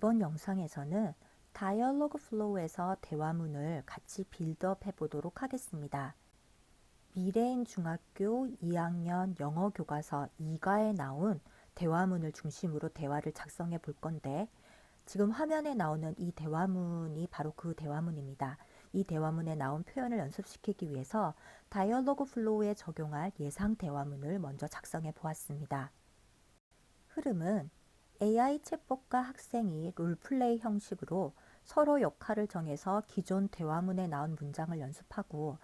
이번 영상에서는 다이얼로그 플로우에서 대화문을 같이 빌드업 해보도록 하겠습니다. 미래인 중학교 2학년 영어 교과서 2과에 나온 대화문을 중심으로 대화를 작성해 볼 건데, 지금 화면에 나오는 이 대화문이 바로 그 대화문입니다. 이 대화문에 나온 표현을 연습시키기 위해서 다이얼로그 플로우에 적용할 예상 대화문을 먼저 작성해 보았습니다. 흐름은 AI 챗봇과 학생이 롤플레이 형식으로 서로 역할을 정해서 기존 대화문에 나온 문장을 연습하고,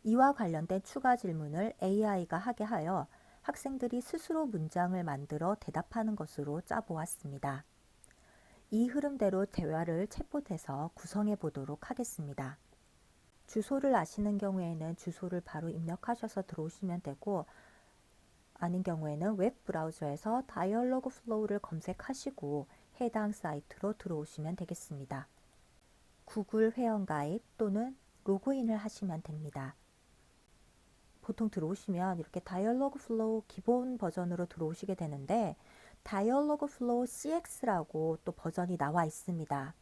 이와 관련된 추가 질문을 AI가 하게 하여 학생들이 스스로 문장을 만들어 대답하는 것으로 짜보았습니다. 이 흐름대로 대화를 챗봇에서 구성해 보도록 하겠습니다. 주소를 아시는 경우에는 주소를 바로 입력하셔서 들어오시면 되고, 아닌 경우에는 웹 브라우저에서 다이얼로그 플로우를 검색하시고 해당 사이트로 들어오시면 되겠습니다. 구글 회원가입 또는 로그인을 하시면 됩니다. 보통 들어오시면 이렇게 다이얼로그 플로우 기본 버전으로 들어오시게 되는데, 다이얼로그 플로우 CX라고 또 버전이 나와 있습니다.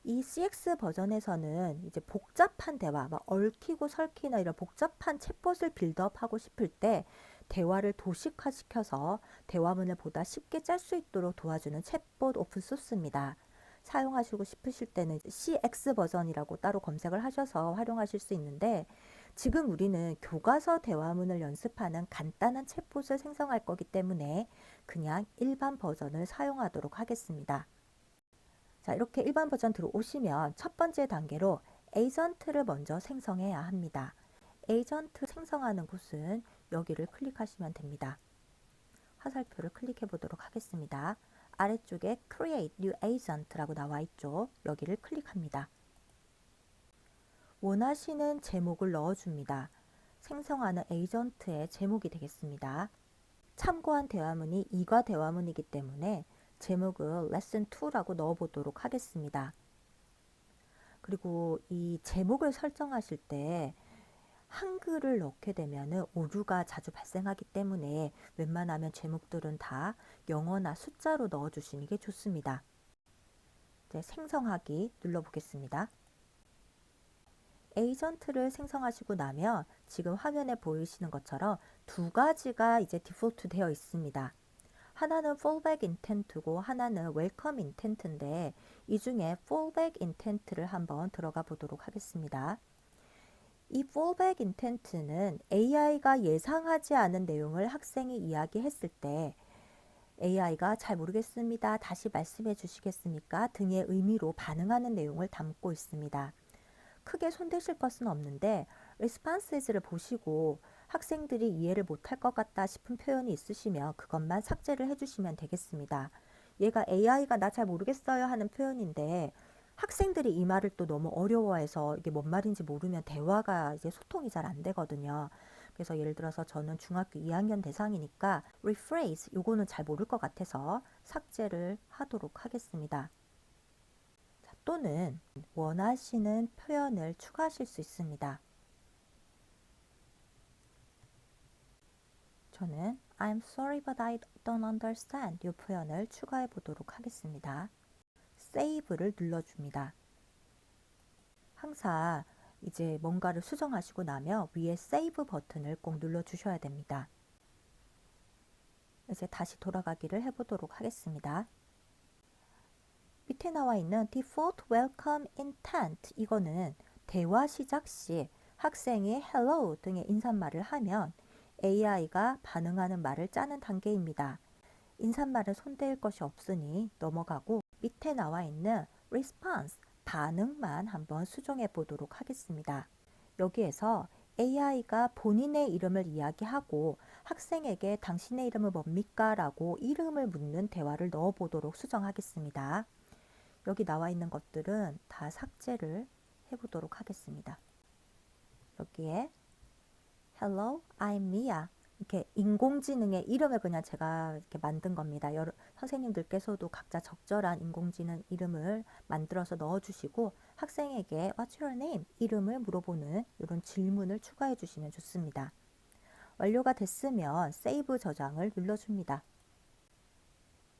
이 CX 버전에서는 이제 복잡한 대화, 막 얽히고 설키나 이런 복잡한 챗봇을 빌드업하고 싶을 때 대화를 도식화시켜서 대화문을 보다 쉽게 짤 수 있도록 도와주는 챗봇 오픈소스입니다. 사용하시고 싶으실 때는 CX 버전이라고 따로 검색을 하셔서 활용하실 수 있는데, 지금 우리는 교과서 대화문을 연습하는 간단한 챗봇을 생성할 거기 때문에 그냥 일반 버전을 사용하도록 하겠습니다. 자, 이렇게 일반 버전 들어오시면 첫 번째 단계로 에이전트를 먼저 생성해야 합니다. 에이전트 생성하는 곳은 여기를 클릭하시면 됩니다. 화살표를 클릭해 보도록 하겠습니다. 아래쪽에 Create New Agent라고 나와 있죠. 여기를 클릭합니다. 원하시는 제목을 넣어줍니다. 생성하는 에이전트의 제목이 되겠습니다. 참고한 대화문이 2과 대화문이기 때문에 제목을 레슨 2라고 넣어보도록 하겠습니다. 그리고 이 제목을 설정하실 때 한글을 넣게 되면 오류가 자주 발생하기 때문에 웬만하면 제목들은 다 영어나 숫자로 넣어주시는 게 좋습니다. 이제 생성하기 눌러보겠습니다. 에이전트를 생성하시고 나면 지금 화면에 보이시는 것처럼 두 가지가 이제 디폴트 되어 있습니다. 하나는 fallback intent고 하나는 welcome intent인데, 이 중에 fallback intent를 한번 들어가 보도록 하겠습니다. 이 fallback intent는 AI가 예상하지 않은 내용을 학생이 이야기했을 때 AI가 잘 모르겠습니다, 다시 말씀해 주시겠습니까 등의 의미로 반응하는 내용을 담고 있습니다. 크게 손대실 것은 없는데 responses를 보시고 학생들이 이해를 못할 것 같다 싶은 표현이 있으시면 그것만 삭제를 해주시면 되겠습니다. 얘가 AI가 나 잘 모르겠어요 하는 표현인데 학생들이 이 말을 또 너무 어려워해서 이게 뭔 말인지 모르면 대화가 이제 소통이 잘 안 되거든요. 그래서 예를 들어서 저는 중학교 2학년 대상이니까 rephrase 요거는 잘 모를 것 같아서 삭제를 하도록 하겠습니다. 또는 원하시는 표현을 추가하실 수 있습니다. 저는 I'm sorry but I don't understand 이 표현을 추가해 보도록 하겠습니다. Save를 눌러줍니다. 항상 이제 뭔가를 수정하시고 나면 위에 Save 버튼을 꼭 눌러주셔야 됩니다. 이제 다시 돌아가기를 해보도록 하겠습니다. 밑에 나와 있는 Default Welcome Intent, 이거는 대화 시작 시 학생이 Hello 등의 인사말을 하면 AI가 반응하는 말을 짜는 단계입니다. 인사말은 손댈 것이 없으니 넘어가고, 밑에 나와 있는 Response, 반응만 한번 수정해 보도록 하겠습니다. 여기에서 AI가 본인의 이름을 이야기하고 학생에게 당신의 이름은 뭡니까? 라고 이름을 묻는 대화를 넣어 보도록 수정하겠습니다. 여기 나와 있는 것들은 다 삭제를 해보도록 하겠습니다. 여기에 Hello, I'm Mia. 이렇게 인공지능의 이름을 그냥 제가 이렇게 만든 겁니다. 선생님들께서도 각자 적절한 인공지능 이름을 만들어서 넣어주시고 학생에게 What's your name? 이름을 물어보는 이런 질문을 추가해 주시면 좋습니다. 완료가 됐으면 세이브 저장을 눌러줍니다.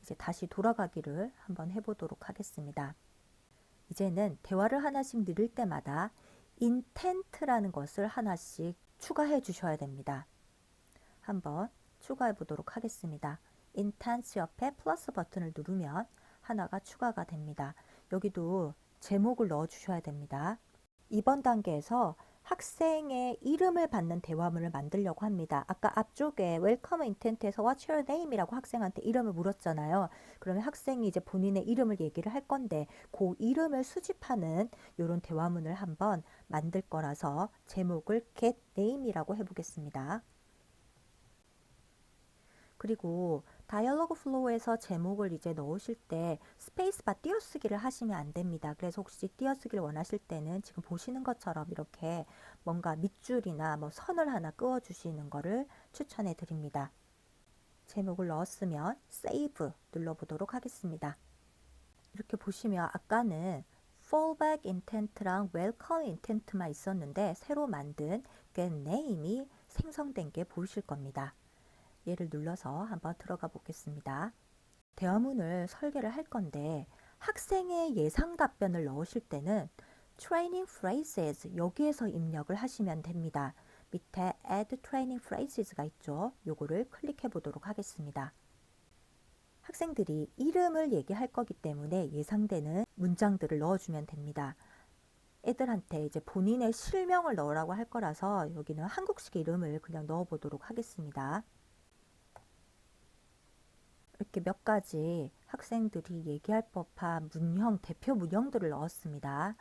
이제 다시 돌아가기를 한번 해보도록 하겠습니다. 이제는 대화를 하나씩 늘릴 때마다 intent라는 것을 하나씩 추가해 주셔야 됩니다. 한번 추가해 보도록 하겠습니다. intent 옆에 플러스 버튼을 누르면 하나가 추가가 됩니다. 여기도 제목을 넣어 주셔야 됩니다. 이번 단계에서 학생의 이름을 받는 대화문을 만들려고 합니다. 아까 앞쪽에 Welcome Intent에서 What's your name? 이라고 학생한테 이름을 물었잖아요. 그러면 학생이 이제 본인의 이름을 얘기를 할 건데 그 이름을 수집하는 이런 대화문을 한번 만들 거라서 제목을 Get Name이라고 해보겠습니다. 그리고 다이얼로그 플로우에서 제목을 이제 넣으실 때 스페이스바 띄어쓰기를 하시면 안 됩니다. 그래서 혹시 띄어쓰기를 원하실 때는 지금 보시는 것처럼 이렇게 뭔가 밑줄이나 뭐 선을 하나 그어 주시는 거를 추천해 드립니다. 제목을 넣었으면 세이브 눌러보도록 하겠습니다. 이렇게 보시면 아까는 fallback intent랑 welcome intent만 있었는데 새로 만든 get name이 생성된 게 보이실 겁니다. 얘를 눌러서 한번 들어가 보겠습니다. 대화문을 설계를 할 건데 학생의 예상 답변을 넣으실 때는 training phrases 여기에서 입력을 하시면 됩니다. 밑에 add training phrases가 있죠. 요거를 클릭해 보도록 하겠습니다. 학생들이 이름을 얘기할 거기 때문에 예상되는 문장들을 넣어주면 됩니다. 애들한테 이제 본인의 실명을 넣으라고 할 거라서 여기는 한국식 이름을 그냥 넣어 보도록 하겠습니다. 이렇게 몇 가지 학생들이 얘기할 법한 문형, 대표 문형들을 넣었습니다.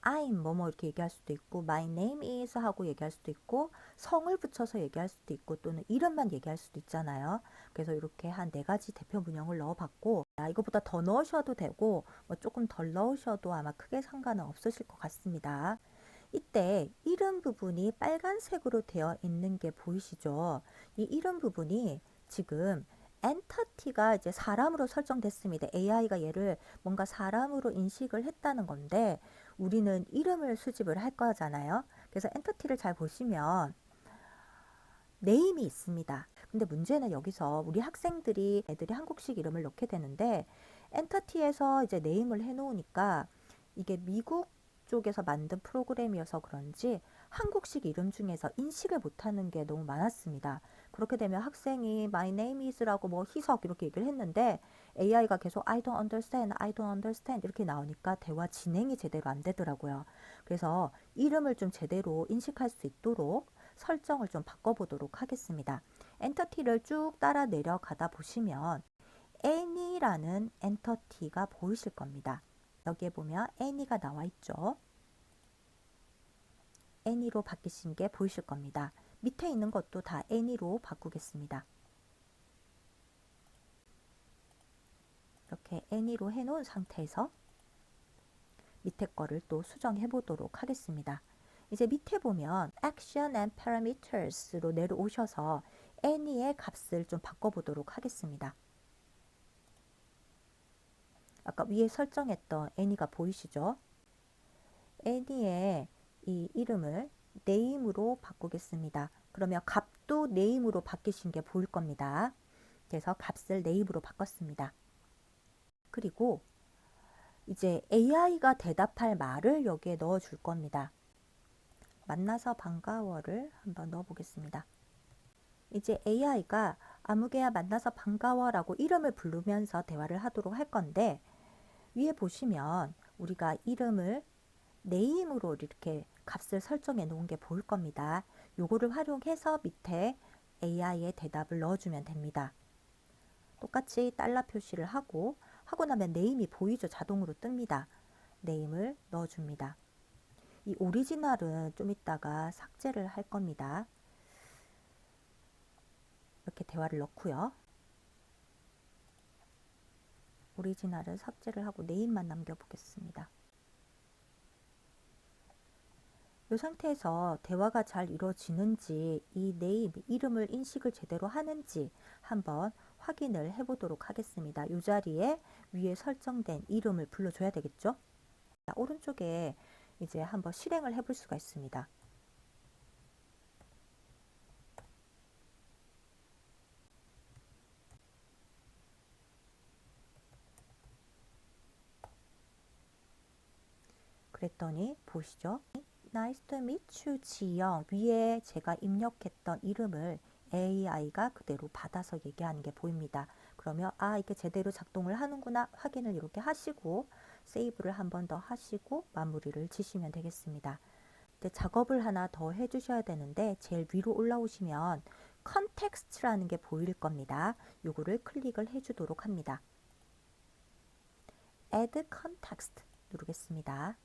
I'm 뭐뭐 이렇게 얘기할 수도 있고 my name is 하고 얘기할 수도 있고 성을 붙여서 얘기할 수도 있고 또는 이름만 얘기할 수도 있잖아요. 그래서 이렇게 한 4가지 대표 문형을 넣어봤고 이거보다 더 넣으셔도 되고 뭐 조금 덜 넣으셔도 아마 크게 상관은 없으실 것 같습니다. 이때 이름 부분이 빨간색으로 되어 있는 게 보이시죠? 이 이름 부분이 지금 엔터티가 이제 사람으로 설정됐습니다. AI가 얘를 뭔가 사람으로 인식을 했다는 건데 우리는 이름을 수집을 할 거잖아요. 그래서 엔터티를 잘 보시면 네임이 있습니다. 근데 문제는 여기서 우리 학생들이 애들이 한국식 이름을 넣게 되는데 엔터티에서 이제 네임을 해 놓으니까 이게 미국 쪽에서 만든 프로그램이어서 그런지 한국식 이름 중에서 인식을 못하는 게 너무 많았습니다. 그렇게 되면 학생이 My name is라고 뭐 희석 이렇게 얘기를 했는데 AI가 계속 I don't understand, I don't understand 이렇게 나오니까 대화 진행이 제대로 안 되더라고요. 그래서 이름을 좀 제대로 인식할 수 있도록 설정을 좀 바꿔보도록 하겠습니다. 엔터티를 쭉 따라 내려가다 보시면 Any라는 엔터티가 보이실 겁니다. 여기에 보면 Any가 나와 있죠. Any로 바뀌신 게 보이실 겁니다. 밑에 있는 것도 다 Any로 바꾸겠습니다. 이렇게 Any로 해놓은 상태에서 밑에 거를 또 수정해 보도록 하겠습니다. 이제 밑에 보면 Action and Parameters로 내려오셔서 Any의 값을 좀 바꿔보도록 하겠습니다. 아까 위에 설정했던 Any가 보이시죠? Any의 이 이름을 name으로 바꾸겠습니다. 그러면 값도 name으로 바뀌신 게 보일 겁니다. 그래서 값을 name으로 바꿨습니다. 그리고 이제 AI가 대답할 말을 여기에 넣어 줄 겁니다. 만나서 반가워를 한번 넣어 보겠습니다. 이제 AI가 아무개야 만나서 반가워라고 이름을 부르면서 대화를 하도록 할 건데 위에 보시면 우리가 이름을 네임으로 이렇게 값을 설정해 놓은 게 보일 겁니다. 요거를 활용해서 밑에 AI의 대답을 넣어주면 됩니다. 똑같이 달러 표시를 하고 나면 네임이 보이죠? 자동으로 뜹니다. 네임을 넣어줍니다. 이 오리지널은 좀 이따가 삭제를 할 겁니다. 이렇게 대화를 넣고요. 오리지널을 삭제를 하고 네임만 남겨보겠습니다. 이 상태에서 대화가 잘 이루어지는지 이 네임, 이름을 인식을 제대로 하는지 한번 확인을 해보도록 하겠습니다. 이 자리에 위에 설정된 이름을 불러줘야 되겠죠? 오른쪽에 이제 한번 실행을 해볼 수가 있습니다. 그랬더니 보시죠. Nice to meet you, 지영. 위에 제가 입력했던 이름을 AI가 그대로 받아서 얘기하는 게 보입니다. 그러면 이게 제대로 작동을 하는구나 확인을 이렇게 하시고 세이브를 한 번 더 하시고 마무리를 지시면 되겠습니다. 이제 작업을 하나 더 해주셔야 되는데 제일 위로 올라오시면 컨텍스트라는 게 보일 겁니다. 요거를 클릭을 해주도록 합니다. Add Context 누르겠습니다.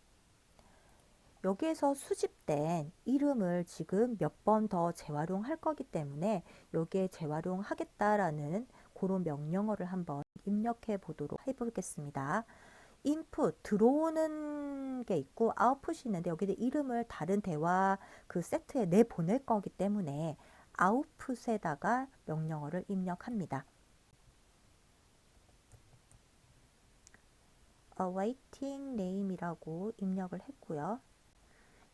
여기에서 수집된 이름을 지금 몇 번 더 재활용할 거기 때문에 여기에 재활용하겠다라는 그런 명령어를 한번 입력해 보도록 해보겠습니다. 인풋 들어오는 게 있고 아웃풋이 있는데 여기에 이름을 다른 대화 그 세트에 내보낼 거기 때문에 아웃풋에다가 명령어를 입력합니다. awaiting name이라고 입력을 했고요.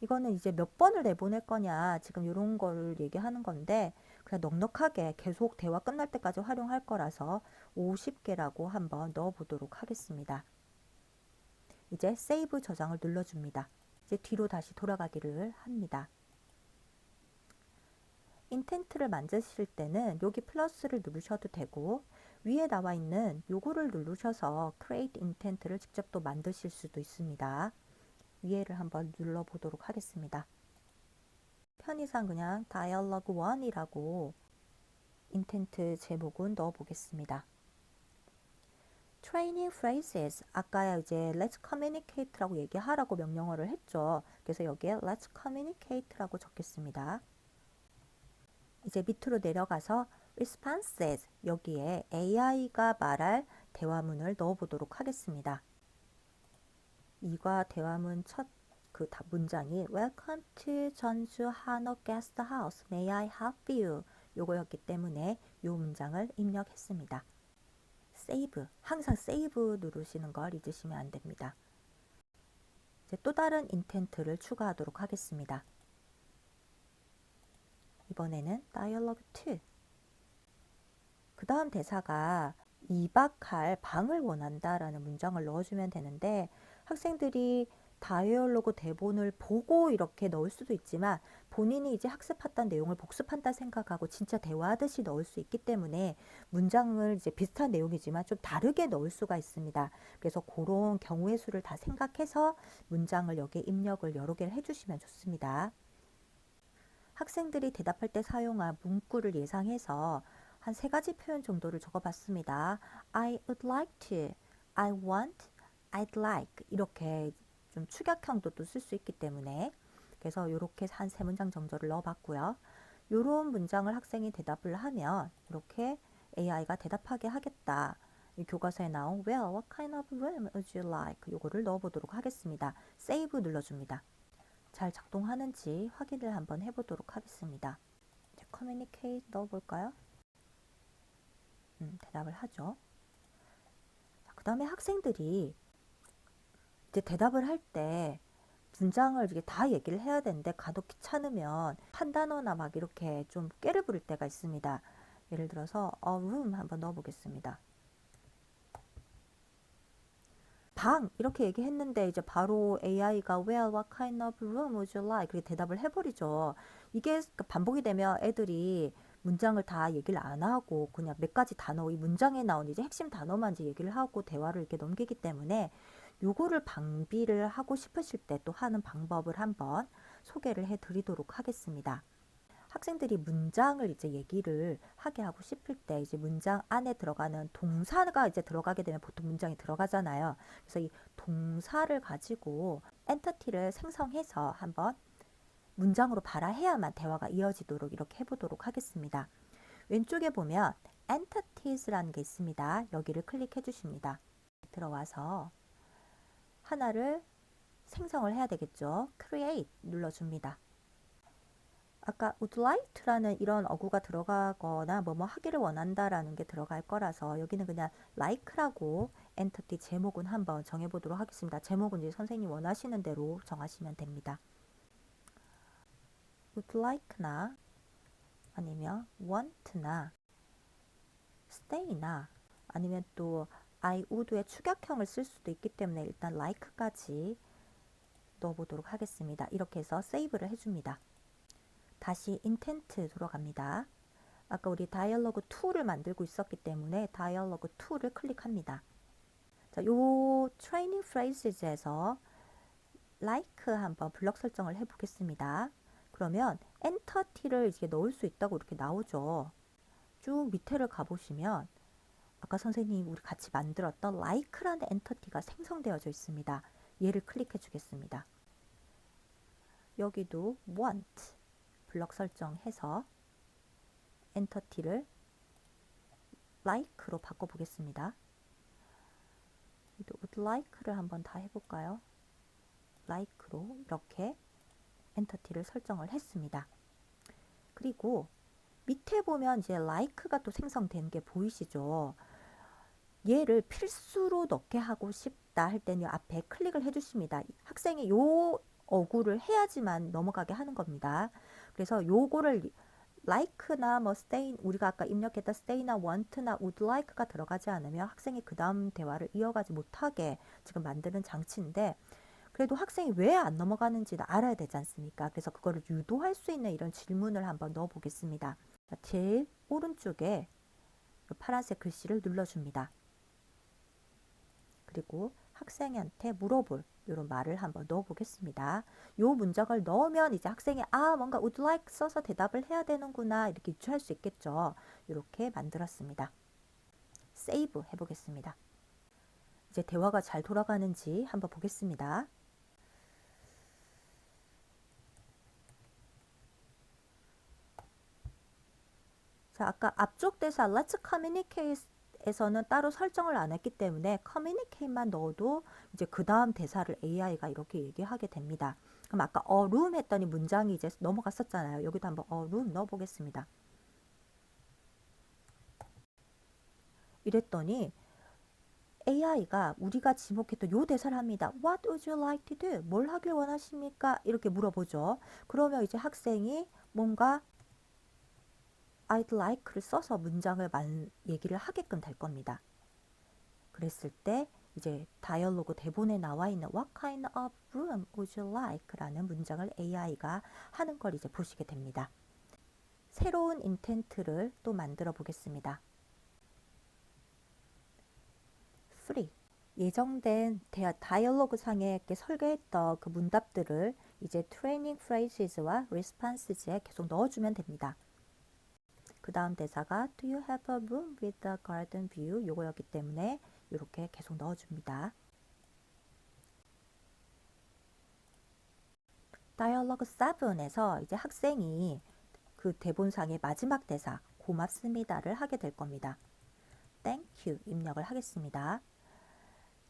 이거는 이제 몇 번을 내보낼 거냐 지금 이런 걸 얘기하는 건데 그냥 넉넉하게 계속 대화 끝날 때까지 활용할 거라서 50개라고 한번 넣어 보도록 하겠습니다. 이제 세이브 저장을 눌러줍니다. 이제 뒤로 다시 돌아가기를 합니다. 인텐트를 만드실 때는 여기 플러스를 누르셔도 되고 위에 나와 있는 요거를 누르셔서 create intent를 직접 또 만드실 수도 있습니다. 위에를 한번 눌러보도록 하겠습니다. 편의상 그냥 dialog 1이라고 인텐트 제목은 넣어보겠습니다. training phrases 아까 이제 let's communicate라고 얘기하라고 명령어를 했죠. 그래서 여기에 let's communicate라고 적겠습니다. 이제 밑으로 내려가서 responses 여기에 AI가 말할 대화문을 넣어보도록 하겠습니다. 이과 대화문 첫 그 문장이 Welcome to 전주 한옥 게스트하우스. May I help you? 요거였기 때문에 요 문장을 입력했습니다. 세이브, 항상 세이브 누르시는 걸 잊으시면 안 됩니다. 이제 또 다른 인텐트를 추가하도록 하겠습니다. 이번에는 dialog 2. 그 다음 대사가 2박할 방을 원한다라는 문장을 넣어주면 되는데 학생들이 다이얼로그 대본을 보고 이렇게 넣을 수도 있지만 본인이 이제 학습했던 내용을 복습한다 생각하고 진짜 대화하듯이 넣을 수 있기 때문에 문장을 이제 비슷한 내용이지만 좀 다르게 넣을 수가 있습니다. 그래서 그런 경우의 수를 다 생각해서 문장을 여기에 입력을 여러 개를 해주시면 좋습니다. 학생들이 대답할 때 사용한 문구를 예상해서 한 3가지 표현 정도를 적어봤습니다. I would like to, I want, I'd like 이렇게 좀 축약형도 또 쓸 수 있기 때문에 그래서 이렇게 한 3문장 정도를 넣어봤고요. 이런 문장을 학생이 대답을 하면 이렇게 AI가 대답하게 하겠다. 이 교과서에 나온 Well, what kind of room would you like? 이거를 넣어보도록 하겠습니다. 세이브 눌러줍니다. 잘 작동하는지 확인을 한번 해보도록 하겠습니다. 이제 communicate 넣어볼까요? 대답을 하죠. 그 다음에 학생들이 이제 대답을 할 때 문장을 이렇게 다 얘기를 해야 되는데 가도 귀찮으면 한 단어나 막 이렇게 좀 꾀를 부릴 때가 있습니다. 예를 들어서 a room 한번 넣어보겠습니다. 방 이렇게 얘기했는데 이제 바로 AI가 Well, what kind of room would you like? 그렇게 대답을 해버리죠. 이게 반복이 되면 애들이 문장을 다 얘기를 안 하고 그냥 몇 가지 단어, 이 문장에 나온 이제 핵심 단어만 이제 얘기를 하고 대화를 이렇게 넘기기 때문에 요거를 방비를 하고 싶으실 때 또 하는 방법을 한번 소개를 해 드리도록 하겠습니다. 학생들이 문장을 이제 얘기를 하게 하고 싶을 때 이제 문장 안에 들어가는 동사가 이제 들어가게 되면 보통 문장이 들어가잖아요. 그래서 이 동사를 가지고 엔터티를 생성해서 한번 문장으로 발화해야만 대화가 이어지도록 이렇게 해보도록 하겠습니다. 왼쪽에 보면 entities,라는 게 있습니다. 여기를 클릭해 주십니다. 들어와서 하나를 생성을 해야 되겠죠. create 눌러줍니다. 아까 would like to라는 이런 어구가 들어가거나 뭐뭐 하기를 원한다라는 게 들어갈 거라서 여기는 그냥 like라고 엔터티 제목은 한번 정해보도록 하겠습니다. 제목은 이제 선생님 원하시는 대로 정하시면 됩니다. would like나 아니면 want나 stay나 아니면 또 I would의 축약형을 쓸 수도 있기 때문에 일단 like까지 넣어보도록 하겠습니다. 이렇게 해서 세이브를 해줍니다. 다시 인텐트 들어갑니다. 아까 우리 다이얼로그 2를 만들고 있었기 때문에 다이얼로그 2를 클릭합니다. 자, 요 트레이닝 프레이즈에서 like 한번 블럭 설정을 해보겠습니다. 그러면 엔터티를 이제 넣을 수 있다고 이렇게 나오죠. 쭉 밑에를 가보시면 아까 선생님이 우리 같이 만들었던 like라는 엔터티가 생성되어져 있습니다. 얘를 클릭해 주겠습니다. 여기도 want 블럭 설정해서 엔터티를 like로 바꿔보겠습니다. would like를 한번 다 해볼까요? like로 이렇게 엔터티를 설정을 했습니다. 그리고 밑에 보면 이제 like가 또 생성된 게 보이시죠? 얘를 필수로 넣게 하고 싶다 할 때는 앞에 클릭을 해주십니다. 학생이 요 어구를 해야지만 넘어가게 하는 겁니다. 그래서 요거를 like나 뭐 stay, 우리가 아까 입력했던 stay나 want나 would like가 들어가지 않으면 학생이 그 다음 대화를 이어가지 못하게 지금 만드는 장치인데, 그래도 학생이 왜 안 넘어가는지는 알아야 되지 않습니까? 그래서 그거를 유도할 수 있는 이런 질문을 한번 넣어 보겠습니다. 제일 오른쪽에 파란색 글씨를 눌러줍니다. 그리고 학생한테 물어볼 이런 말을 한번 넣어 보겠습니다. 요 문장을 넣으면 이제 학생이 뭔가 would like 써서 대답을 해야 되는구나 이렇게 유추할 수 있겠죠. 이렇게 만들었습니다. 세이브 해보겠습니다. 이제 대화가 잘 돌아가는지 한번 보겠습니다. 자, 아까 앞쪽 대사 Let's communicate 에서는 따로 설정을 안 했기 때문에 communicate만 넣어도 이제 그 다음 대사를 AI가 이렇게 얘기하게 됩니다. 그럼 아까 a room 했더니 문장이 이제 넘어갔었잖아요. 여기도 한번 a room 넣어 보겠습니다. 이랬더니 AI가 우리가 지목했던 요 대사를 합니다. What would you like to do? 뭘 하길 원하십니까? 이렇게 물어보죠. 그러면 이제 학생이 뭔가 I'd like를 써서 문장을 얘기를 하게끔 될 겁니다. 그랬을 때 이제 다이얼로그 대본에 나와 있는 What kind of room would you like? 라는 문장을 AI가 하는 걸 이제 보시게 됩니다. 새로운 인텐트를 또 만들어 보겠습니다. free. 예정된 다이얼로그 상에 설계했던 그 문답들을 이제 트레이닝 프레이즈와 리스폰스즈에 계속 넣어주면 됩니다. 그 다음 대사가 Do you have a room with a garden view? 요거였기 때문에 이렇게 계속 넣어줍니다. 다이얼로그 7에서 이제 학생이 그 대본상의 마지막 대사 고맙습니다를 하게 될 겁니다. Thank you 입력을 하겠습니다.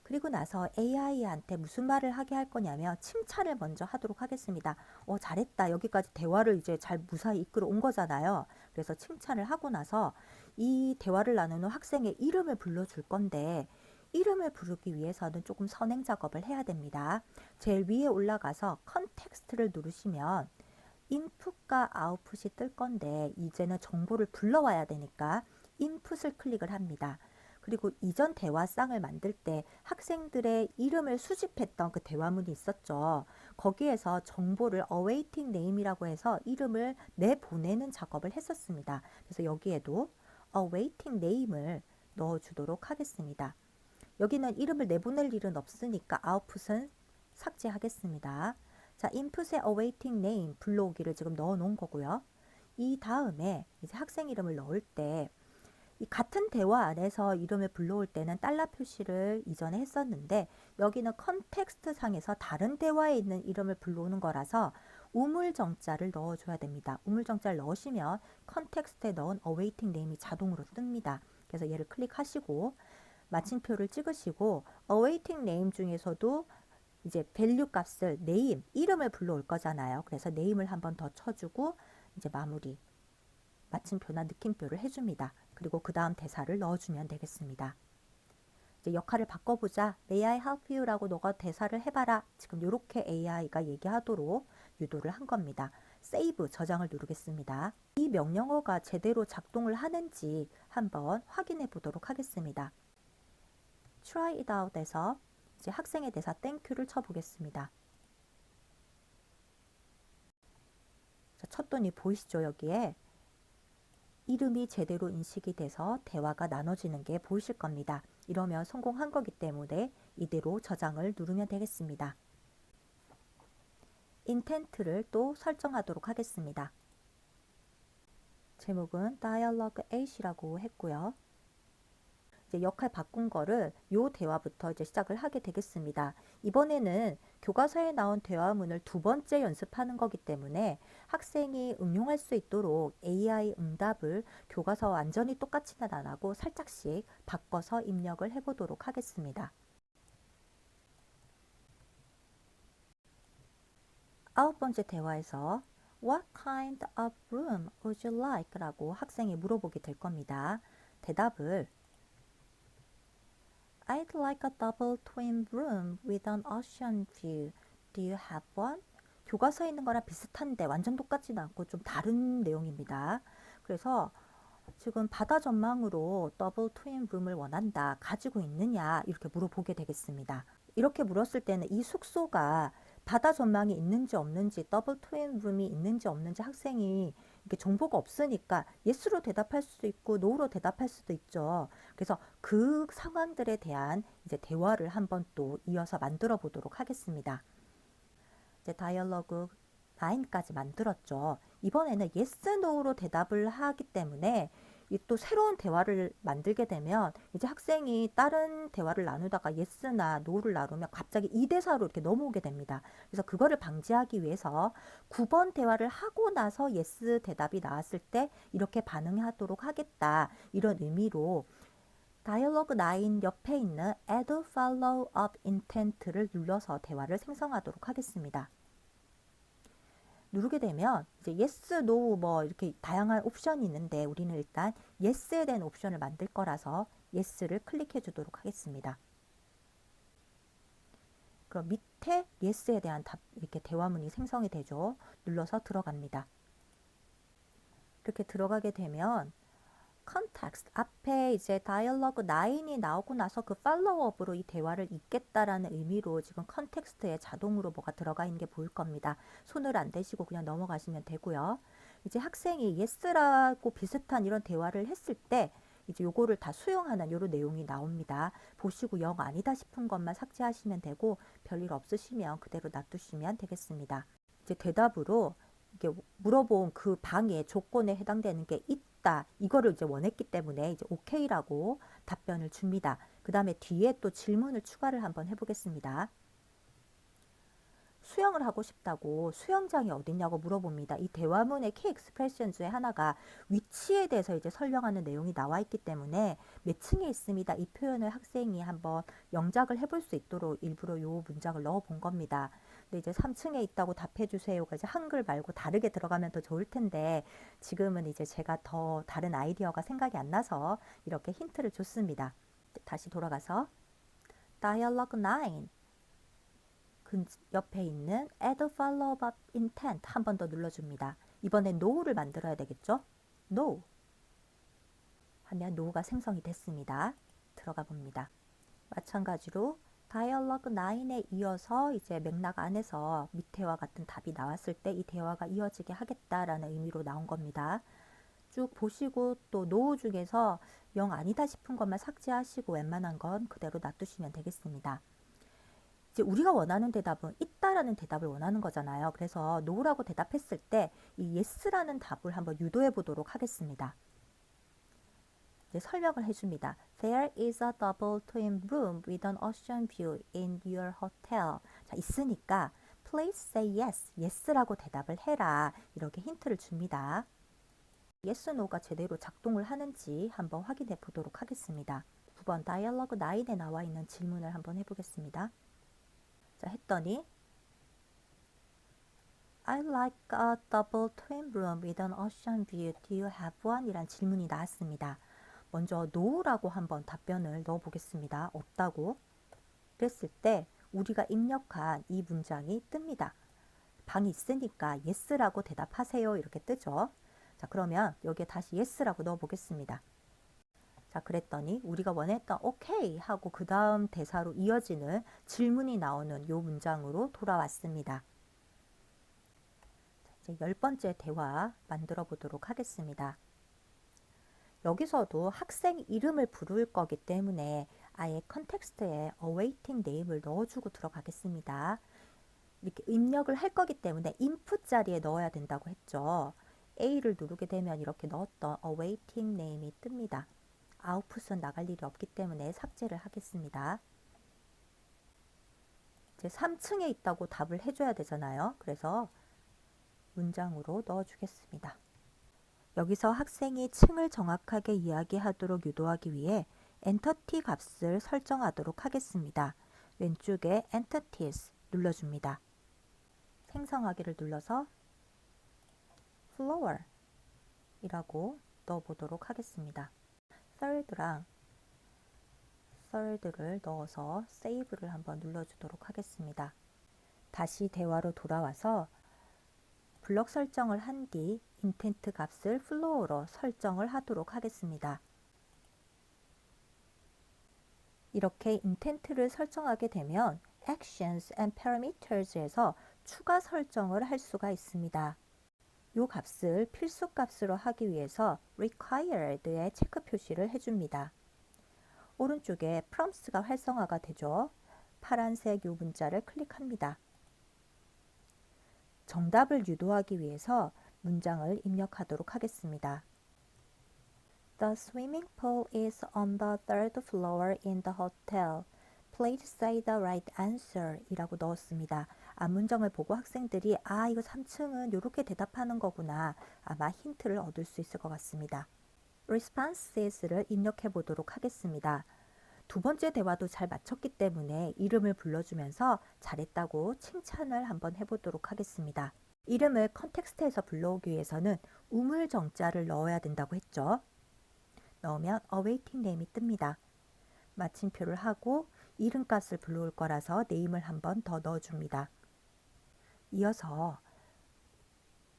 그리고 나서 AI한테 무슨 말을 하게 할 거냐면 칭찬을 먼저 하도록 하겠습니다. 잘했다. 여기까지 대화를 이제 잘 무사히 이끌어 온 거잖아요. 그래서 칭찬을 하고 나서 이 대화를 나누는 학생의 이름을 불러줄 건데 이름을 부르기 위해서는 조금 선행 작업을 해야 됩니다. 제일 위에 올라가서 컨텍스트를 누르시면 인풋과 아웃풋이 뜰 건데 이제는 정보를 불러와야 되니까 인풋을 클릭을 합니다. 그리고 이전 대화쌍을 만들 때 학생들의 이름을 수집했던 그 대화문이 있었죠. 거기에서 정보를 awaiting name이라고 해서 이름을 내보내는 작업을 했었습니다. 그래서 여기에도 awaiting name을 넣어주도록 하겠습니다. 여기는 이름을 내보낼 일은 없으니까 아웃풋은 삭제하겠습니다. 자, input에 awaiting name 불러오기를 지금 넣어 놓은 거고요. 이 다음에 이제 학생 이름을 넣을 때 이 같은 대화 안에서 이름을 불러올 때는 달러 표시를 이전에 했었는데 여기는 컨텍스트 상에서 다른 대화에 있는 이름을 불러오는 거라서 우물정자를 넣어줘야 됩니다. 우물정자를 넣으시면 컨텍스트에 넣은 awaiting name이 자동으로 뜹니다. 그래서 얘를 클릭하시고 마침표를 찍으시고 awaiting name 중에서도 이제 value 값을 name, 이름을 불러올 거잖아요. 그래서 name을 한번 더 쳐주고 이제 마무리 마침표나 느낌표를 해줍니다. 그리고 그 다음 대사를 넣어주면 되겠습니다. 이제 역할을 바꿔보자. May I help you? 라고 너가 대사를 해봐라. 지금 이렇게 AI가 얘기하도록 유도를 한 겁니다. 세이브 저장을 누르겠습니다. 이 명령어가 제대로 작동을 하는지 한번 확인해 보도록 하겠습니다. Try it out에서 이제 학생의 대사 땡큐를 쳐보겠습니다. 자, 쳤더니 보이시죠? 여기에 이름이 제대로 인식이 돼서 대화가 나눠지는 게 보이실 겁니다. 이러면 성공한 거기 때문에 이대로 저장을 누르면 되겠습니다. intent를 또 설정하도록 하겠습니다. 제목은 dialogue 8이라고 했고요. 이제 역할 바꾼 거를 요 대화부터 이제 시작을 하게 되겠습니다. 이번에는 교과서에 나온 대화문을 두 번째 연습하는 거기 때문에 학생이 응용할 수 있도록 AI 응답을 교과서와 완전히 똑같이는 안 하고 살짝씩 바꿔서 입력을 해보도록 하겠습니다. 아홉 번째 대화에서 What kind of room would you like? 라고 학생이 물어보게 될 겁니다. 대답을 I'd like a double twin room with an ocean view. Do you have one? 교과서에 있는 거랑 비슷한데 완전 똑같지는 않고 좀 다른 내용입니다. 그래서 지금 바다 전망으로 더블 트윈 룸을 원한다. 가지고 있느냐? 이렇게 물어보게 되겠습니다. 이렇게 물었을 때는 이 숙소가 바다 전망이 있는지 없는지, 더블 트윈 룸이 있는지 없는지 학생이 이게 정보가 없으니까 예스로 대답할 수도 있고 노로 대답할 수도 있죠. 그래서 그 상황들에 대한 이제 대화를 한번 또 이어서 만들어 보도록 하겠습니다. 이제 다이얼로그 9까지 만들었죠. 이번에는 yes, no로 대답을 하기 때문에 또 새로운 대화를 만들게 되면 이제 학생이 다른 대화를 나누다가 yes나 no를 나누면 갑자기 2대4로 이렇게 넘어오게 됩니다. 그래서 그거를 방지하기 위해서 9번 대화를 하고 나서 yes 대답이 나왔을 때 이렇게 반응하도록 하겠다. 이런 의미로 다이얼로그 9 옆에 있는 add follow up intent를 눌러서 대화를 생성하도록 하겠습니다. 누르게 되면 이제 yes, no 뭐 이렇게 다양한 옵션이 있는데 우리는 일단 yes에 대한 옵션을 만들 거라서 yes를 클릭해 주도록 하겠습니다. 그럼 밑에 yes에 대한 답 이렇게 대화문이 생성이 되죠. 눌러서 들어갑니다. 이렇게 들어가게 되면 context 앞에 이제 dialogue 9이 나오고 나서 그 팔로우업으로 이 대화를 잇겠다라는 의미로 지금 컨텍스트에 자동으로 뭐가 들어가 있는 게 보일 겁니다. 손을 안 대시고 그냥 넘어가시면 되고요. 이제 학생이 yes라고 비슷한 이런 대화를 했을 때 이제 요거를 다 수용하는 요런 내용이 나옵니다. 보시고 영 아니다 싶은 것만 삭제하시면 되고 별일 없으시면 그대로 놔두시면 되겠습니다. 이제 대답으로 이게 물어본 그 방의 조건에 해당되는 게 있다. 이거를 이제 원했기 때문에 이제 오케이라고 답변을 줍니다. 그 다음에 뒤에 또 질문을 추가를 한번 해보겠습니다. 수영을 하고 싶다고 수영장이 어딨냐고 물어봅니다. 이 대화문의 키 익스프레션 중에 하나가 위치에 대해서 이제 설명하는 내용이 나와 있기 때문에 몇 층에 있습니다. 이 표현을 학생이 한번 영작을 해볼 수 있도록 일부러 이 문장을 넣어 본 겁니다. 근데 이제 3층에 있다고 답해 주세요가 이제 한글 말고 다르게 들어가면 더 좋을 텐데 지금은 이제 제가 더 다른 아이디어가 생각이 안 나서 이렇게 힌트를 줬습니다. 다시 돌아가서 Dialogue 9 옆에 있는 Add Follow-up Intent 한 번 더 눌러줍니다. 이번엔 No를 만들어야 되겠죠? No 하면 No가 생성이 됐습니다. 들어가 봅니다. 마찬가지로 Dialogue 9에 이어서 이제 맥락 안에서 밑에와 같은 답이 나왔을 때 이 대화가 이어지게 하겠다라는 의미로 나온 겁니다. 쭉 보시고 또 No 중에서 영 아니다 싶은 것만 삭제하시고 웬만한 건 그대로 놔두시면 되겠습니다. 이제 우리가 원하는 대답은 있다라는 대답을 원하는 거잖아요. 그래서 no라고 대답했을 때 이 yes라는 답을 한번 유도해 보도록 하겠습니다. 이제 설명을 해줍니다. There is a double twin room with an ocean view in your hotel. 자, 있으니까 please say yes, yes라고 대답을 해라. 이렇게 힌트를 줍니다. yes, no가 제대로 작동을 하는지 한번 확인해 보도록 하겠습니다. 9번 다이얼로그 9에 나와 있는 질문을 한번 해보겠습니다. 자, 했더니 I like a double twin room with an ocean view. Do you have one? 이란 질문이 나왔습니다. 먼저 no라고 한번 답변을 넣어 보겠습니다. 없다고. 그랬을 때 우리가 입력한 이 문장이 뜹니다. 방이 있으니까 yes라고 대답하세요. 이렇게 뜨죠. 자, 그러면 여기에 다시 yes라고 넣어 보겠습니다. 자, 그랬더니 우리가 원했던 오케이 하고 그 다음 대사로 이어지는 질문이 나오는 요 문장으로 돌아왔습니다. 자, 이제 10번째 대화 만들어 보도록 하겠습니다. 여기서도 학생 이름을 부를 거기 때문에 아예 컨텍스트에 awaiting name을 넣어주고 들어가겠습니다. 이렇게 입력을 할 거기 때문에 input 자리에 넣어야 된다고 했죠. A를 누르게 되면 이렇게 넣었던 awaiting name이 뜹니다. 아웃풋은 나갈 일이 없기 때문에 삭제를 하겠습니다. 이제 3층에 있다고 답을 해줘야 되잖아요. 그래서 문장으로 넣어주겠습니다. 여기서 학생이 층을 정확하게 이야기하도록 유도하기 위해 엔터티 값을 설정하도록 하겠습니다. 왼쪽에 entities 눌러줍니다. 생성하기를 눌러서 floor 이라고 넣어보도록 하겠습니다. third를 넣어서 save를 한번 눌러주도록 하겠습니다. 다시 대화로 돌아와서 블럭 설정을 한 뒤 인텐트 값을 floor로 설정을 하도록 하겠습니다. 이렇게 인텐트를 설정하게 되면 actions and parameters에서 추가 설정을 할 수가 있습니다. 이 값을 필수 값으로 하기 위해서 required에 체크 표시를 해줍니다. 오른쪽에 prompts가 활성화가 되죠. 파란색 이 문자를 클릭합니다. 정답을 유도하기 위해서 문장을 입력하도록 하겠습니다. The swimming pool is on the third floor in the hotel. Please say the right answer 이라고 넣었습니다. 문장을 보고 학생들이 이거 3층은 이렇게 대답하는 거구나. 아마 힌트를 얻을 수 있을 것 같습니다. responses를 입력해 보도록 하겠습니다. 두 번째 대화도 잘 맞췄기 때문에 이름을 불러주면서 잘했다고 칭찬을 한번 해보도록 하겠습니다. 이름을 컨텍스트에서 불러오기 위해서는 우물 정자를 넣어야 된다고 했죠. 넣으면 awaiting name이 뜹니다. 마침표를 하고 이름값을 불러올 거라서 네임을 한번 더 넣어줍니다. 이어서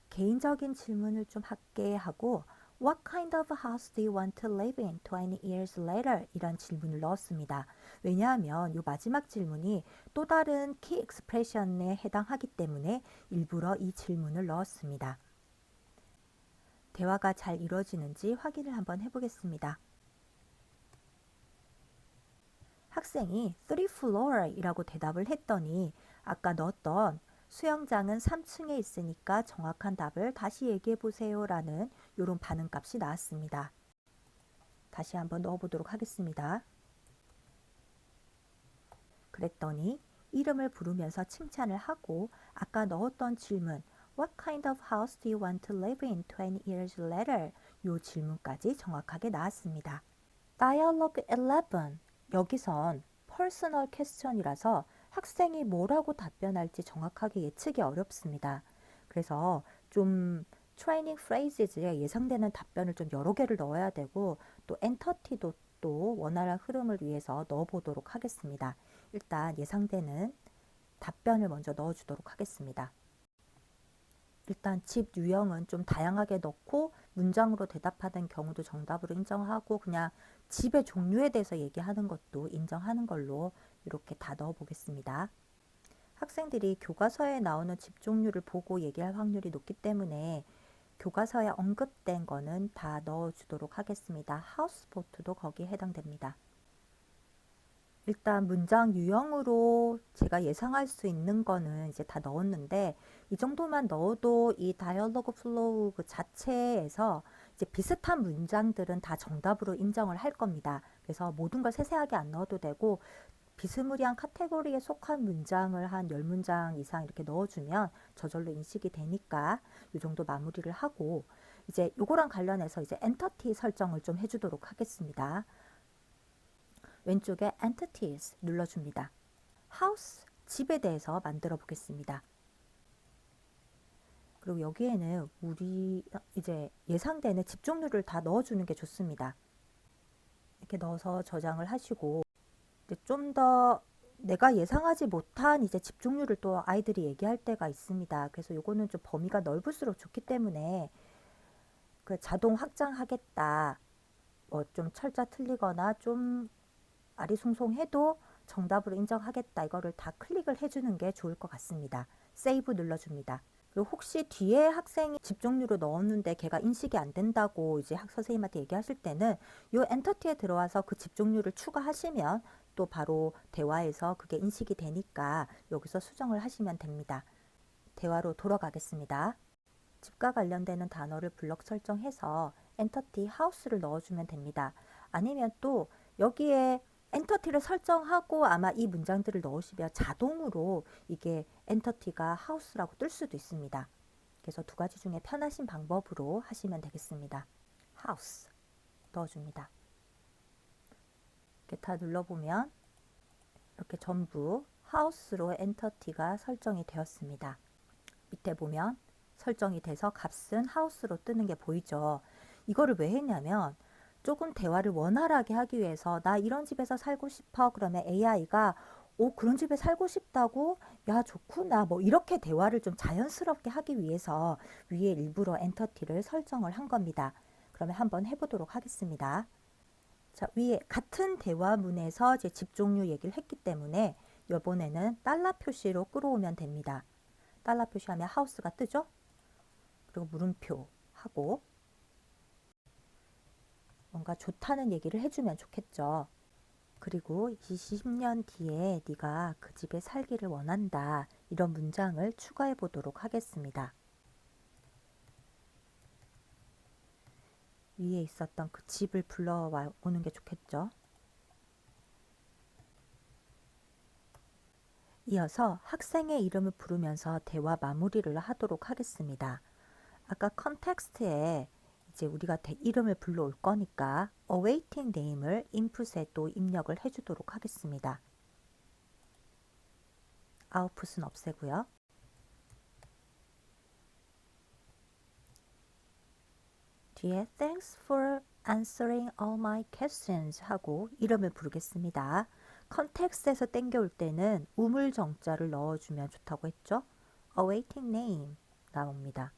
개인적인 질문을 좀 할게 하고 What kind of house do you want to live in 20 years later? 이런 질문을 넣었습니다. 왜냐하면 이 마지막 질문이 또 다른 키 익스프레션에 해당하기 때문에 일부러 이 질문을 넣었습니다. 대화가 잘 이루어지는지 확인을 한번 해보겠습니다. 학생이 3 floor 이라고 대답을 했더니 아까 넣었던 수영장은 3층에 있으니까 정확한 답을 다시 얘기해 보세요 라는 이런 반응값이 나왔습니다. 다시 한번 넣어보도록 하겠습니다. 그랬더니 이름을 부르면서 칭찬을 하고 아까 넣었던 질문 What kind of house do you want to live in 20 years later? 이 질문까지 정확하게 나왔습니다. Dialogue 11 여기선 personal question이라서 학생이 뭐라고 답변할지 정확하게 예측이 어렵습니다. 그래서 좀 트레이닝 프레이즈에 예상되는 답변을 좀 여러 개를 넣어야 되고 또 엔터티도 또 원활한 흐름을 위해서 넣어보도록 하겠습니다. 일단 예상되는 답변을 먼저 넣어주도록 하겠습니다. 일단 집 유형은 좀 다양하게 넣고 문장으로 대답하는 경우도 정답으로 인정하고 그냥 집의 종류에 대해서 얘기하는 것도 인정하는 걸로 이렇게 다 넣어 보겠습니다. 학생들이 교과서에 나오는 집 종류를 보고 얘기할 확률이 높기 때문에 교과서에 언급된 거는 다 넣어주도록 하겠습니다. 하우스보트도 거기에 해당됩니다. 일단 문장 유형으로 제가 예상할 수 있는 거는 이제 다 넣었는데 이 정도만 넣어도 이 다이얼로그 플로우 그 자체에서 이제 비슷한 문장들은 다 정답으로 인정을 할 겁니다. 그래서 모든 걸 세세하게 안 넣어도 되고 비스무리한 카테고리에 속한 문장을 한 10문장 이상 이렇게 넣어주면 저절로 인식이 되니까 이 정도 마무리를 하고 이제 요거랑 관련해서 이제 엔터티 설정을 좀 해주도록 하겠습니다. 왼쪽에 entities 눌러줍니다. house, 집에 대해서 만들어 보겠습니다. 그리고 여기에는 우리 이제 예상되는 집 종류를 다 넣어주는 게 좋습니다. 이렇게 넣어서 저장을 하시고 좀 더 내가 예상하지 못한 이제 집 종류를 또 아이들이 얘기할 때가 있습니다. 그래서 요거는 좀 범위가 넓을수록 좋기 때문에 그 자동 확장하겠다. 좀 철자 틀리거나 좀 아리송송해도 정답으로 인정하겠다. 이거를 다 클릭을 해주는 게 좋을 것 같습니다. 세이브 눌러줍니다. 혹시 뒤에 학생이 집 종류로 넣었는데 걔가 인식이 안 된다고 이제 선생님한테 얘기하실 때는 요 엔터티에 들어와서 그 집 종류를 추가하시면 또 바로 대화에서 그게 인식이 되니까 여기서 수정을 하시면 됩니다. 대화로 돌아가겠습니다. 집과 관련되는 단어를 블럭 설정해서 엔터티 하우스를 넣어주면 됩니다. 아니면 또 여기에 엔터티를 설정하고 아마 이 문장들을 넣으시면 자동으로 이게 엔터티가 하우스라고 뜰 수도 있습니다. 그래서 두 가지 중에 편하신 방법으로 하시면 되겠습니다. 하우스 넣어줍니다. 이렇게 다 눌러보면 이렇게 전부 하우스로 엔터티가 설정이 되었습니다. 밑에 보면 설정이 돼서 값은 하우스로 뜨는 게 보이죠. 이거를 왜 했냐면 조금 대화를 원활하게 하기 위해서 나 이런 집에서 살고 싶어 그러면 AI가 오 그런 집에 살고 싶다고 야 좋구나 뭐 이렇게 대화를 좀 자연스럽게 하기 위해서 위에 일부러 엔터티를 설정을 한 겁니다. 그러면 한번 해보도록 하겠습니다. 자 위에 같은 대화문에서 제 집 종류 얘기를 했기 때문에 이번에는 달러 표시로 끌어오면 됩니다. 달러 표시하면 하우스가 뜨죠? 그리고 물음표 하고 뭔가 좋다는 얘기를 해주면 좋겠죠. 그리고 20년 뒤에 네가 그 집에 살기를 원한다. 이런 문장을 추가해 보도록 하겠습니다. 위에 있었던 그 집을 불러와 오는 게 좋겠죠. 이어서 학생의 이름을 부르면서 대화 마무리를 하도록 하겠습니다. 아까 컨텍스트에 이제 우리가 이름을 불러올 거니까 awaiting name을 input에 또 입력을 해주도록 하겠습니다. output은 없애고요. 뒤에 thanks for answering all my questions 하고 이름을 부르겠습니다. 컨텍스트에서 땡겨올 때는 우물 정자를 넣어주면 좋다고 했죠. awaiting name 나옵니다.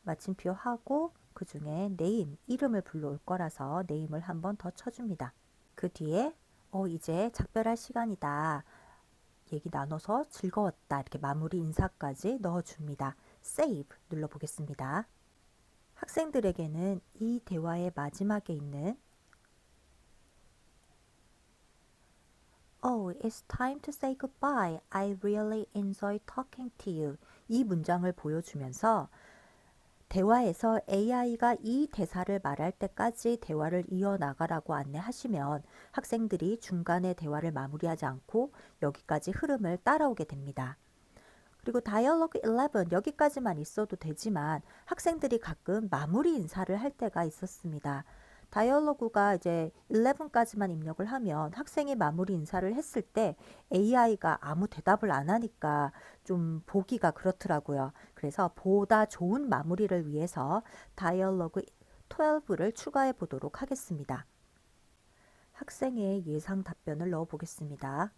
마침표 하고 그 중에 name, 이름을 불러올 거라서 name을 한 번 더 쳐줍니다. 그 뒤에 이제 작별할 시간이다. 얘기 나눠서 즐거웠다. 이렇게 마무리 인사까지 넣어줍니다. save 눌러보겠습니다. 학생들에게는 이 대화의 마지막에 있는 Oh, it's time to say goodbye. I really enjoy talking to you. 이 문장을 보여주면서 대화에서 AI가 이 대사를 말할 때까지 대화를 이어나가라고 안내하시면 학생들이 중간에 대화를 마무리하지 않고 여기까지 흐름을 따라오게 됩니다. 그리고 다이얼로그 11 여기까지만 있어도 되지만 학생들이 가끔 마무리 인사를 할 때가 있었습니다. 다이얼로그가 이제 11까지만 입력을 하면 학생이 마무리 인사를 했을 때 AI가 아무 대답을 안 하니까 좀 보기가 그렇더라고요. 그래서 보다 좋은 마무리를 위해서 다이얼로그 12를 추가해 보도록 하겠습니다. 학생의 예상 답변을 넣어 보겠습니다.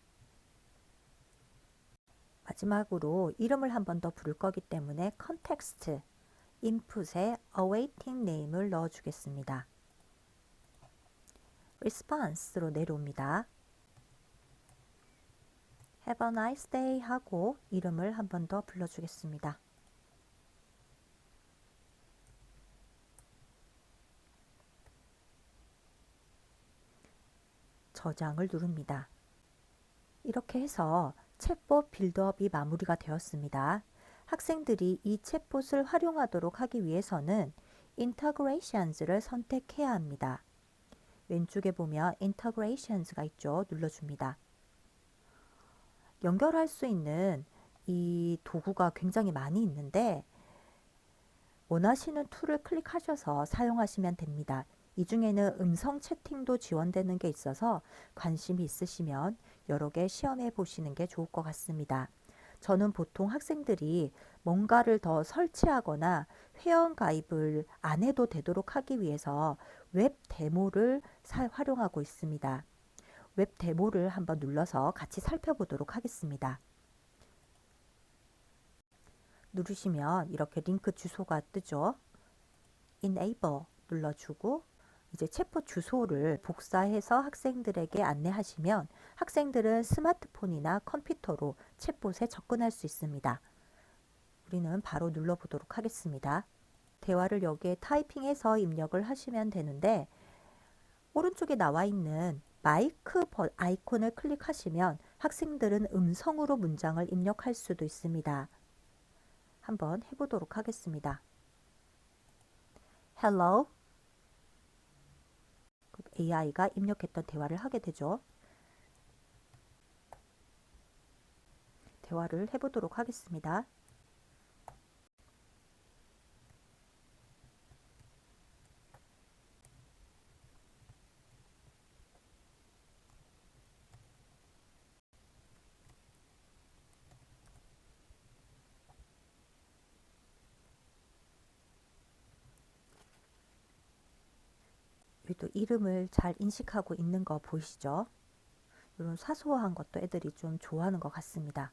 마지막으로 이름을 한 번 더 부를 거기 때문에 컨텍스트, 인풋에 awaiting name을 넣어 주겠습니다. response로 내려옵니다. have a nice day 하고 이름을 한 번 더 불러주겠습니다. 저장을 누릅니다. 이렇게 해서 챗봇 빌드업이 마무리가 되었습니다. 학생들이 이 챗봇을 활용하도록 하기 위해서는 integrations를 선택해야 합니다. 왼쪽에 보면 integrations가 있죠. 눌러줍니다. 연결할 수 있는 이 도구가 굉장히 많이 있는데 원하시는 툴을 클릭하셔서 사용하시면 됩니다. 이 중에는 음성 채팅도 지원되는 게 있어서 관심이 있으시면 여러 개 시험해 보시는 게 좋을 것 같습니다. 저는 보통 학생들이 뭔가를 더 설치하거나 회원 가입을 안 해도 되도록 하기 위해서 웹 데모를 활용하고 있습니다. 웹 데모를 한번 눌러서 같이 살펴보도록 하겠습니다. 누르시면 이렇게 링크 주소가 뜨죠. Enable 눌러주고 이제 챗봇 주소를 복사해서 학생들에게 안내하시면 학생들은 스마트폰이나 컴퓨터로 챗봇에 접근할 수 있습니다. 우리는 바로 눌러보도록 하겠습니다. 대화를 여기에 타이핑해서 입력을 하시면 되는데 오른쪽에 나와 있는 마이크 아이콘을 클릭하시면 학생들은 음성으로 문장을 입력할 수도 있습니다. 한번 해보도록 하겠습니다. Hello. AI가 입력했던 대화를 하게 되죠. 대화를 해보도록 하겠습니다. 여기도 이름을 잘 인식하고 있는 거 보이시죠? 이런 사소한 것도 애들이 좀 좋아하는 것 같습니다.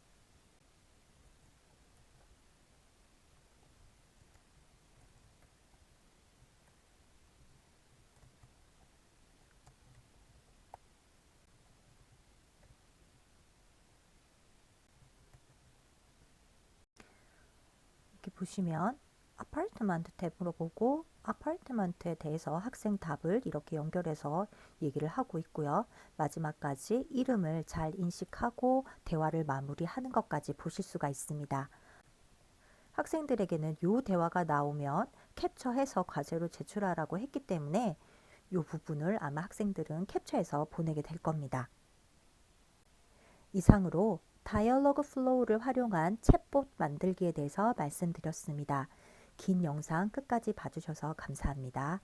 이렇게 보시면 아파트먼트 탭으로 보고 아파트먼트에 대해서 학생 답을 이렇게 연결해서 얘기를 하고 있고요. 마지막까지 이름을 잘 인식하고 대화를 마무리하는 것까지 보실 수가 있습니다. 학생들에게는 이 대화가 나오면 캡처해서 과제로 제출하라고 했기 때문에 이 부분을 아마 학생들은 캡처해서 보내게 될 겁니다. 이상으로 다이얼로그 플로우를 활용한 챗봇 만들기에 대해서 말씀드렸습니다. 긴 영상 끝까지 봐주셔서 감사합니다.